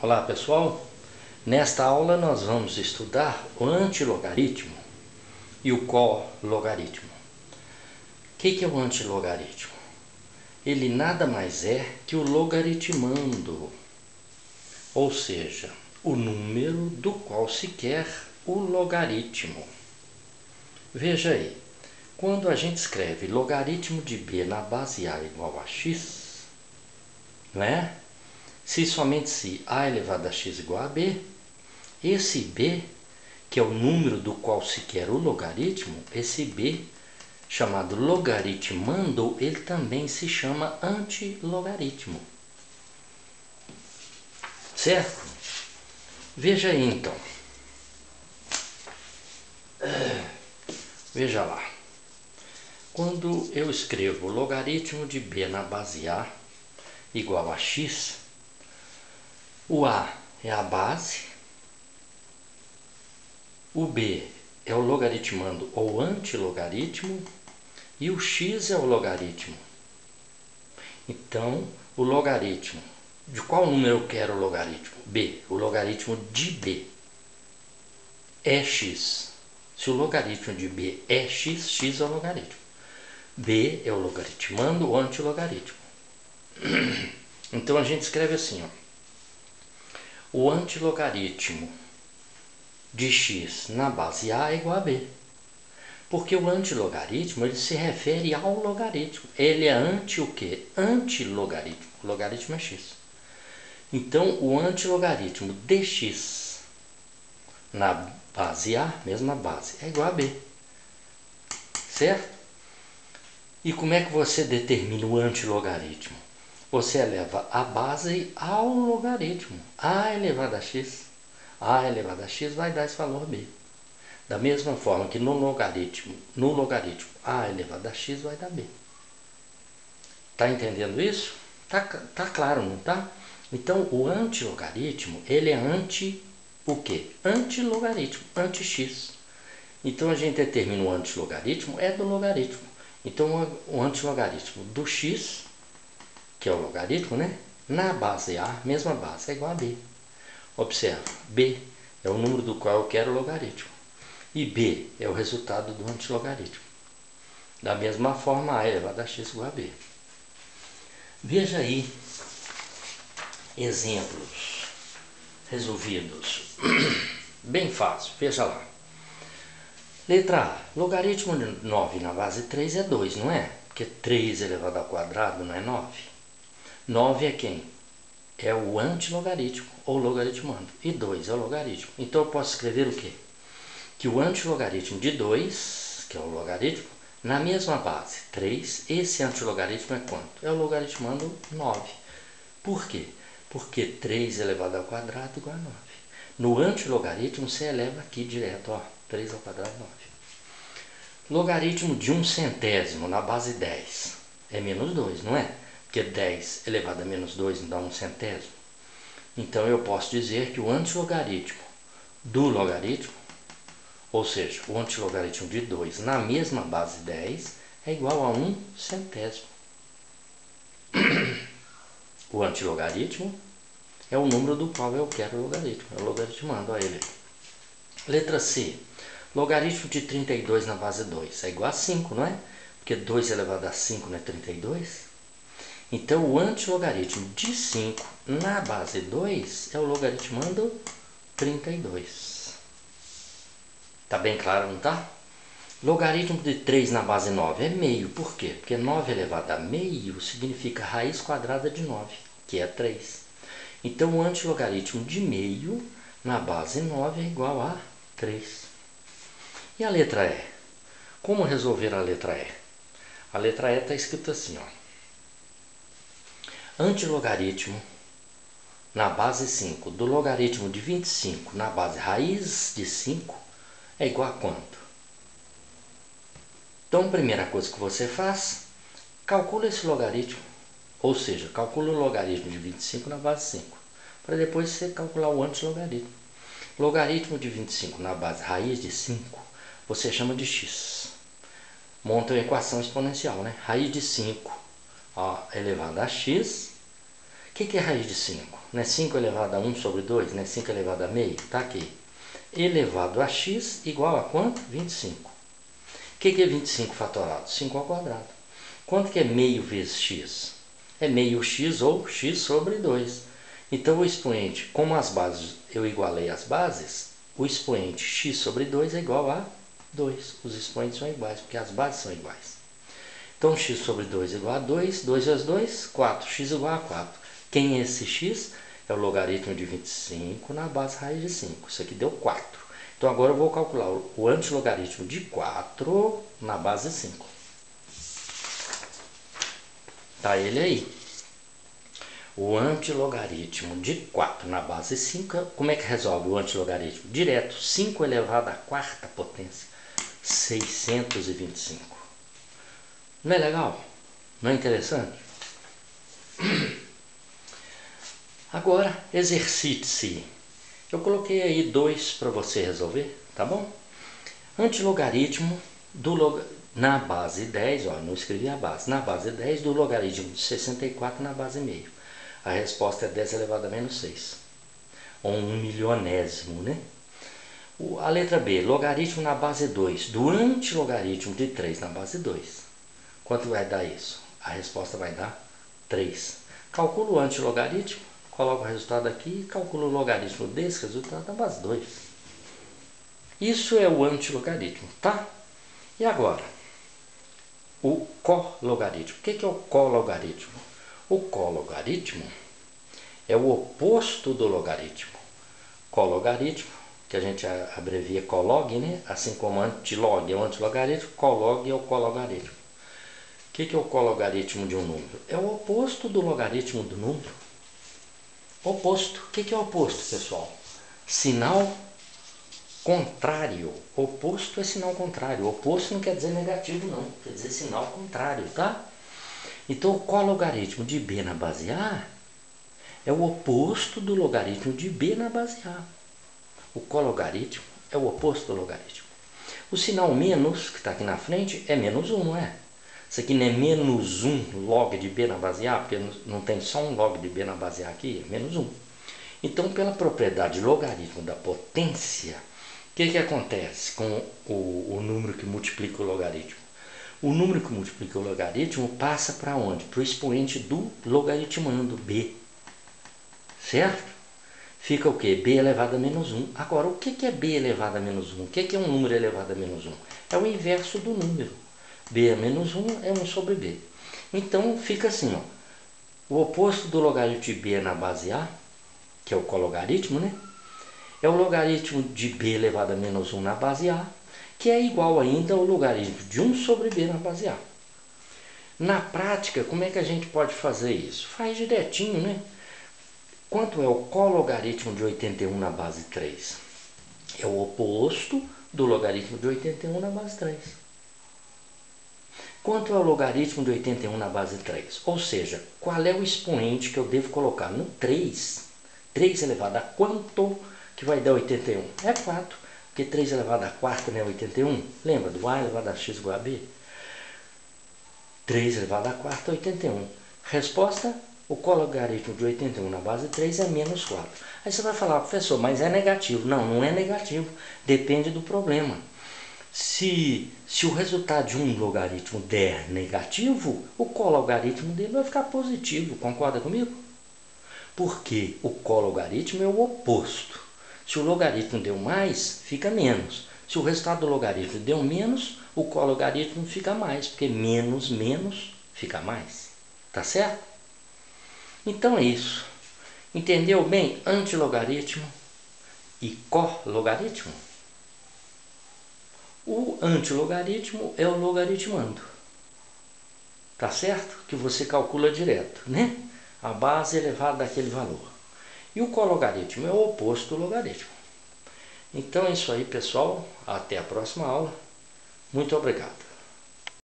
Olá pessoal, nesta aula nós vamos estudar o antilogaritmo e o cologaritmo. O que é o antilogaritmo? Ele nada mais é que o logaritmando, ou seja, o número do qual se quer o logaritmo. Veja aí, quando a gente escreve logaritmo de b na base a igual a x, não é? Se somente se a elevado a x igual a b, esse b, que é o número do qual se quer o logaritmo, esse b, chamado logaritmando, ele também se chama antilogaritmo. Certo? Veja aí então. Veja lá. Quando eu escrevo logaritmo de b na base a igual a x, o a é a base, o b é o logaritmando ou antilogaritmo e o x é o logaritmo. Então, o logaritmo, de qual número eu quero o logaritmo? B. O logaritmo de b é x. Se o logaritmo de b é x, x é o logaritmo. B é o logaritmando ou antilogaritmo. Então a gente escreve assim, ó. O antilogaritmo de x na base a é igual a b. Porque o antilogaritmo ele se refere ao logaritmo. Ele é anti o quê? Antilogaritmo. O logaritmo é x. Então o antilogaritmo de x na base a, mesma base, é igual a b. Certo? E como é que você determina o antilogaritmo? Você eleva a base ao logaritmo. A elevado a x. A elevado a x vai dar esse valor b. Da mesma forma que no logaritmo a elevado a x vai dar b. Tá entendendo isso? Tá claro, não tá? Então, o antilogaritmo, ele é anti o quê? Antilogaritmo, anti-x. Então, a gente determina o antilogaritmo é do logaritmo. Então, o antilogaritmo do x, que é o logaritmo, né? Na base a, mesma base, é igual a b. Observa, b é o número do qual eu quero o logaritmo. E b é o resultado do antilogaritmo. Da mesma forma, a elevado a x igual a b. Veja aí exemplos resolvidos. Bem fácil, veja lá. Letra A. Logaritmo de 9 na base 3 é 2, não é? Porque 3 elevado ao quadrado não é 9. 9 é quem? É o antilogaritmo, ou logaritmando. E 2 é o logaritmo. Então eu posso escrever o quê? Que o antilogaritmo de 2, que é o logaritmo, na mesma base, 3, esse antilogaritmo é quanto? É o logaritmando 9. Por quê? Porque 3 elevado ao quadrado é igual a 9. No antilogaritmo, você eleva aqui direto, ó, 3 ao quadrado é 9. Logaritmo de 1/100 na base 10 é menos 2, não é? Porque 10 elevado a menos 2 não dá 1/100. Então, eu posso dizer que o antilogaritmo do logaritmo, ou seja, o antilogaritmo de 2 na mesma base 10 é igual a 1/100. O antilogaritmo é o número do qual eu quero o logaritmo. É o logaritmando a ele. Letra C. Logaritmo de 32 na base 2 é igual a 5, não é? Porque 2 elevado a 5 não é 32? Então, o antilogaritmo de 5 na base 2 é o logaritmando 32. Tá bem claro, não tá? Logaritmo de 3 na base 9 é meio. Por quê? Porque 9 elevado a meio significa raiz quadrada de 9, que é 3. Então, o antilogaritmo de meio na base 9 é igual a 3. E a letra E? Como resolver a letra E? A letra E está escrito assim, ó. Antilogaritmo na base 5 do logaritmo de 25 na base raiz de 5 é igual a quanto? Então, a primeira coisa que você faz, calcula esse logaritmo. Ou seja, calcula o logaritmo de 25 na base 5. Para depois você calcular o antilogaritmo. Logaritmo de 25 na base raiz de 5, você chama de x. Monta uma equação exponencial, né? Raiz de 5 elevado a x. O que é raiz de 5? não é 5 elevado a 1 sobre 2, não é 5 elevado a meio? Está aqui. Elevado a x igual a quanto? 25. O que é 25 fatorado? 5 ao quadrado. Quanto que é meio vezes x? É meio x ou x sobre 2. Então o expoente, como as bases, eu igualei as bases, o expoente x sobre 2 é igual a 2. Os expoentes são iguais, porque as bases são iguais. Então x sobre 2 é igual a 2. 2 vezes 2, 4. X igual a 4. Quem é esse x? É o logaritmo de 25 na base raiz de 5. Isso aqui deu 4. Então agora eu vou calcular o antilogaritmo de 4 na base 5. Tá ele aí. O antilogaritmo de 4 na base 5, como é que resolve o antilogaritmo? Direto, 5 elevado à quarta potência, 625. Não é legal? Não é interessante? Agora, exercite-se. Eu coloquei aí 2 para você resolver, tá bom? Antilogaritmo na base 10, ó, não escrevi a base, na base 10 do logaritmo de 64 na base meio. A resposta é 10 elevado a menos 6, ou 1 milionésimo, né? A letra B, logaritmo na base 2 do antilogaritmo de 3 na base 2. Quanto vai dar isso? A resposta vai dar 3. Calcula o antilogaritmo, coloca o resultado aqui e calcula o logaritmo desse resultado na base 2. Isso é o antilogaritmo, tá? E agora? O cologaritmo. O que é o cologaritmo? O cologaritmo é o oposto do logaritmo. Cologaritmo, que a gente abrevia colog, né? Assim como antilog é o antilogaritmo, colog é o cologaritmo. O que é o cologaritmo de um número? É o oposto do logaritmo do número. Oposto. O que é oposto, pessoal? Sinal contrário. Oposto é sinal contrário. Oposto não quer dizer negativo, não. Quer dizer sinal contrário, tá? Então, o cologaritmo de b na base A é o oposto do logaritmo de b na base A. O cologaritmo é o oposto do logaritmo. O sinal menos, que está aqui na frente, é menos 1, não é? Isso aqui não é menos 1 log de b na base A, porque não tem só um log de b na base A aqui, é menos 1. Então, pela propriedade logaritmo da potência, o que acontece com o número que multiplica o logaritmo? O número que multiplica o logaritmo passa para onde? Para o expoente do logaritmando, b. Certo? Fica o quê? B elevado a menos 1. Agora, o que é b elevado a menos 1? O que é um número elevado a menos 1? É o inverso do número. b a menos 1 é 1 sobre b. Então, fica assim, ó. O oposto do logaritmo de b na base A, que é o cologaritmo, né? É o logaritmo de b elevado a menos 1 na base A, que é igual ainda ao logaritmo de 1 sobre b na base A. Na prática, como é que a gente pode fazer isso? Faz direitinho, né? Quanto é o cologaritmo de 81 na base 3? É o oposto do logaritmo de 81 na base 3. Quanto é o logaritmo de 81 na base 3? Ou seja, qual é o expoente que eu devo colocar no 3? 3 elevado a quanto que vai dar 81? É 4, porque 3 elevado a quarta não é 81? Lembra do A elevado a x igual a b? 3 elevado a quarta é 81. Resposta, o cologaritmo de 81 na base 3 é menos 4. Aí você vai falar, professor, mas é negativo. Não, não é negativo. Depende do problema. Se o resultado de um logaritmo der negativo, o cologaritmo dele vai ficar positivo. Concorda comigo? Porque o cologaritmo é o oposto. Se o logaritmo deu mais, fica menos. Se o resultado do logaritmo deu menos, o cologaritmo fica mais, porque menos, menos fica mais. Tá certo? Então é isso. Entendeu bem antilogaritmo e cologaritmo? O antilogaritmo é o logaritmando. Tá certo? Que você calcula direto, né? A base elevada daquele valor. E o cologaritmo é o oposto do logaritmo. Então é isso aí, pessoal. Até a próxima aula. Muito obrigado.